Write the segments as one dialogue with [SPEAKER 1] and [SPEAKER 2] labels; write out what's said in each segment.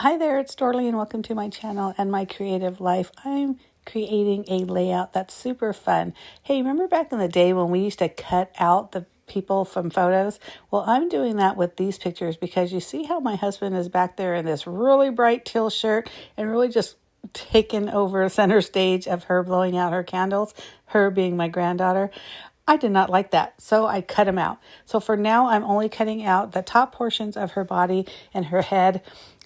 [SPEAKER 1] Hi there, it's Dorley and welcome to my channel and my creative life. I'm creating a layout that's super fun. Hey, remember back in the day when we used to cut out the people from photos? Well, I'm doing that with these pictures because you see how my husband is back there in this really bright teal shirt and really just taken over center stage of her blowing out her candles, her being my granddaughter. I did not like that, so I cut him out. So for now, I'm only cutting out the top portions of her body and her head,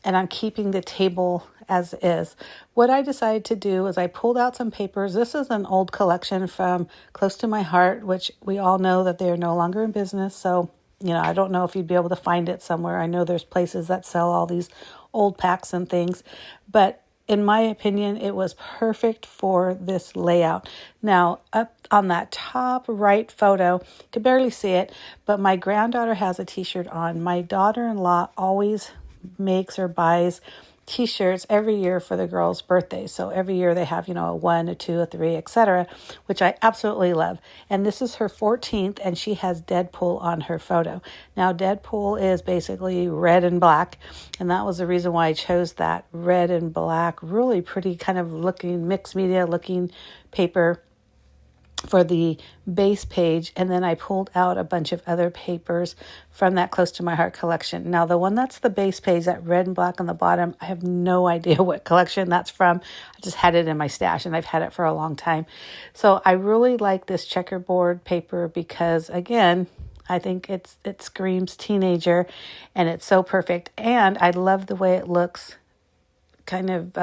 [SPEAKER 1] and I'm keeping the table as is. What I decided to do is I pulled out some papers. This is an old collection from Close to My Heart, which we all know that they are no longer in business. So, I don't know if you'd be able to find it somewhere. I know there's places that sell all these old packs and things, but in my opinion, it was perfect for this layout. Now, up on that top right photo, you can barely see it, but my granddaughter has a t-shirt on. My daughter-in-law always makes or buys t-shirts every year for the girls' birthdays. So every year they have, a 1, a 2, a 3, etc., which I absolutely love. And this is her 14th, and she has Deadpool on her photo. Now, Deadpool is basically red and black, and that was the reason why I chose that red and black, really pretty kind of looking, mixed media looking paper for the base page, and then I pulled out a bunch of other papers from that Close to My Heart collection. Now, the one that's the base page, that red and black on the bottom, I have no idea what collection that's from. I just had it in my stash, and I've had it for a long time. So I really like this checkerboard paper because, again, I think it screams teenager, and it's so perfect. And I love the way it looks, kind of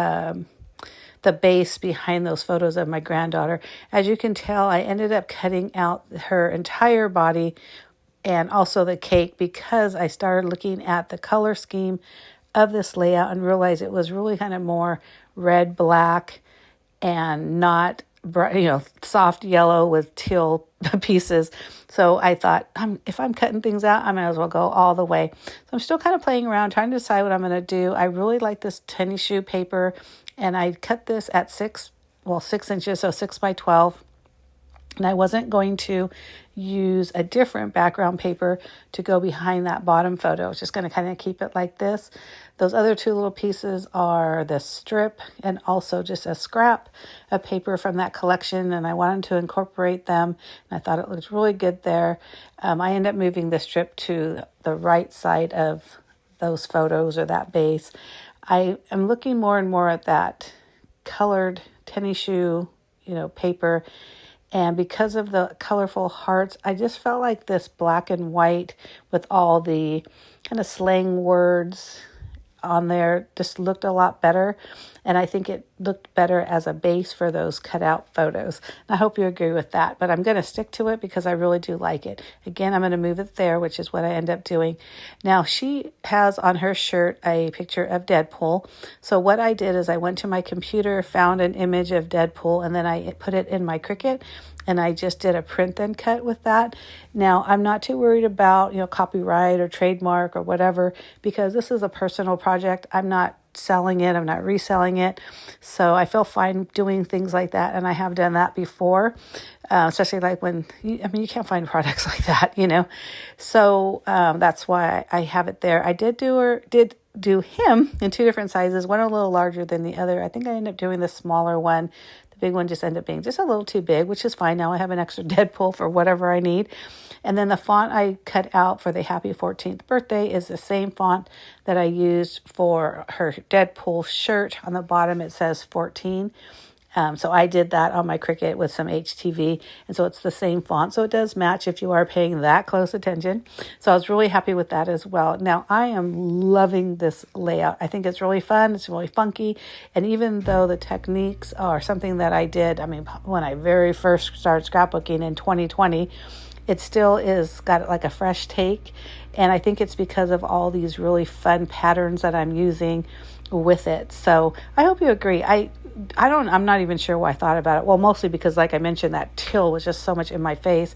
[SPEAKER 1] the base behind those photos of my granddaughter. As you can tell, I ended up cutting out her entire body and also the cake because I started looking at the color scheme of this layout and realized it was really kind of more red, black, and not bright, soft yellow with teal pieces. So I thought, if I'm cutting things out, I might as well go all the way. So I'm still kind of playing around, trying to decide what I'm going to do. I really like this tennis shoe paper, and I cut this at 6 inches, so 6 by 12. And I wasn't going to use a different background paper to go behind that bottom photo. I was just going to kind of keep it like this. Those other two little pieces are the strip and also just a scrap of paper from that collection. And I wanted to incorporate them. And I thought it looked really good there. I ended up moving the strip to the right side of those photos or that base. I am looking more and more at that colored tennis shoe, paper. And because of the colorful hearts, I just felt like this black and white with all the kind of slang words on there just looked a lot better. And I think it looked better as a base for those cutout photos. And I hope you agree with that. But I'm going to stick to it because I really do like it. Again, I'm going to move it there, which is what I end up doing. Now, she has on her shirt a picture of Deadpool. So what I did is I went to my computer, found an image of Deadpool, and then I put it in my Cricut. And I just did a print and cut with that. Now, I'm not too worried about, copyright or trademark or whatever, because this is a personal project. I'm not selling it. I'm not reselling it. So I feel fine doing things like that. And I have done that before, especially like when, you can't find products like that, So that's why I have it there. I did do him in 2 different sizes, one a little larger than the other. I think I ended up doing the smaller one. Big one just ended up being just a little too big, which is fine. Now I have an extra Deadpool for whatever I need. And then the font I cut out for the happy 14th birthday is the same font that I used for her Deadpool shirt. On the bottom, it says 14. So I did that on my Cricut with some HTV, and so it's the same font. So it does match if you are paying that close attention. So I was really happy with that as well. Now, I am loving this layout. I think it's really fun. It's really funky. And even though the techniques are something that I did, when I very first started scrapbooking in 2020, it still is got like a fresh take. And I think it's because of all these really fun patterns that I'm using with it. So I hope you agree. I'm not even sure why I thought about it. Well, mostly because, like I mentioned, that teal was just so much in my face.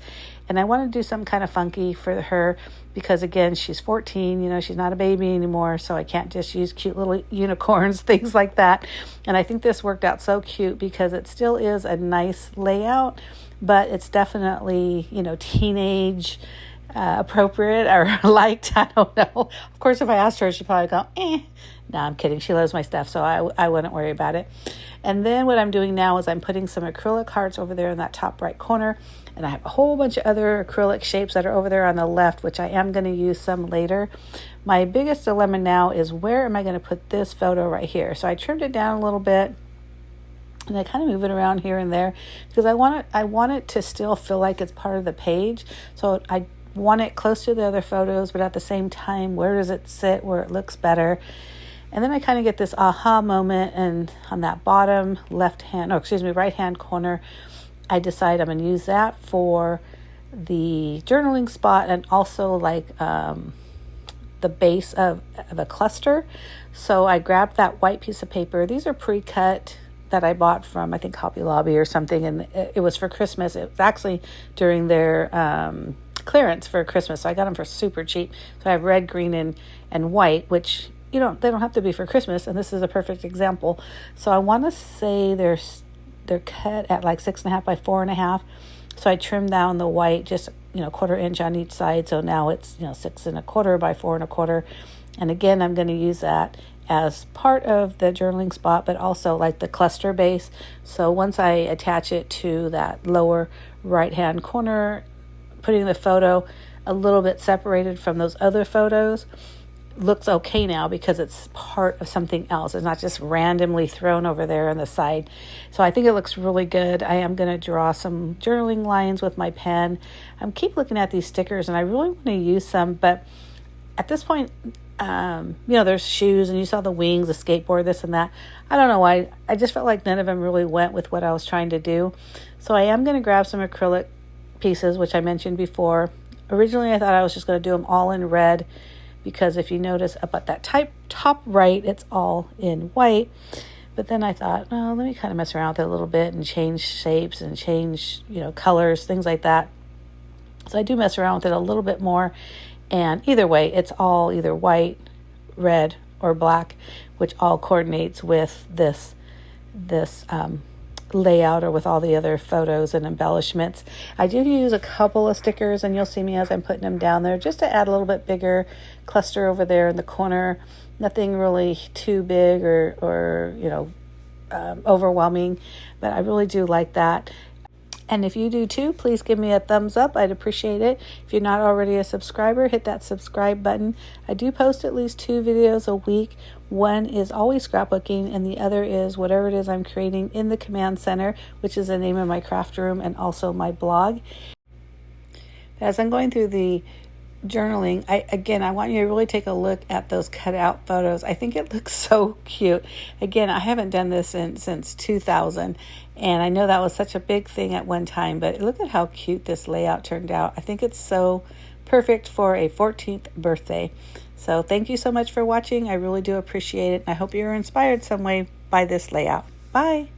[SPEAKER 1] And I wanted to do something kind of funky for her because, again, she's 14, she's not a baby anymore. So I can't just use cute little unicorns, things like that. And I think this worked out so cute because it still is a nice layout, but it's definitely, teenage appropriate or liked. I don't know. Of course, if I asked her, she'd probably go, No, I'm kidding. She loves my stuff, so I wouldn't worry about it. And then what I'm doing now is I'm putting some acrylic hearts over there in that top right corner. And I have a whole bunch of other acrylic shapes that are over there on the left, which I am going to use some later. My biggest dilemma now is where am I going to put this photo right here? So I trimmed it down a little bit. And I kind of move it around here and there because I want it to still feel like it's part of the page. So I want it close to the other photos, but at the same time, where does it sit where it looks better? And then I kind of get this aha moment, and on that bottom right hand corner, I decide I'm going to use that for the journaling spot and also like the base of a cluster. So I grabbed that white piece of paper. These are pre-cut that I bought from, I think, Hobby Lobby or something, and it was for Christmas. It was actually during their clearance for Christmas, so I got them for super cheap. So I have red, green, and white, which they don't have to be for Christmas, and this is a perfect example. So I want to say they're cut at like 6.5 by 4.5. So I trimmed down the white just 1/4 inch on each side. So now it's 6.25 by 4.25. And again, I'm going to use that as part of the journaling spot, but also like the cluster base. So once I attach it to that lower right hand corner, putting the photo a little bit separated from those other photos looks okay now because it's part of something else. It's not just randomly thrown over there on the side. So I think it looks really good. I am going to draw some journaling lines with my pen. I keep looking at these stickers and I really want to use some, but at this point, there's shoes and you saw the wings, the skateboard, this and that. I don't know why. I just felt like none of them really went with what I was trying to do. So I am going to grab some acrylic pieces, which I mentioned before. Originally, I thought I was just going to do them all in red because if you notice up at that top right, it's all in white. But then I thought, let me kind of mess around with it a little bit and change shapes and change, colors, things like that. So I do mess around with it a little bit more. And either way, it's all either white, red, or black, which all coordinates with this layout or with all the other photos and embellishments. I do use a couple of stickers, and you'll see me as I'm putting them down there, just to add a little bit bigger cluster over there in the corner. Nothing really too big or overwhelming, but I really do like that. And if you do too, please give me a thumbs up. I'd appreciate it. If you're not already a subscriber, hit that subscribe button. I do post at least 2 videos a week. One is always scrapbooking, and the other is whatever it is I'm creating in the command center, which is the name of my craft room and also my blog. As I'm going through the journaling, I want you to really take a look at those cut out photos. I think it looks so cute. Again, I haven't done this since 2000, and I know that was such a big thing at one time, but look at how cute this layout turned out. I think it's so perfect for a 14th birthday. So thank you so much for watching. I really do appreciate it. I hope you're inspired some way by this layout. Bye.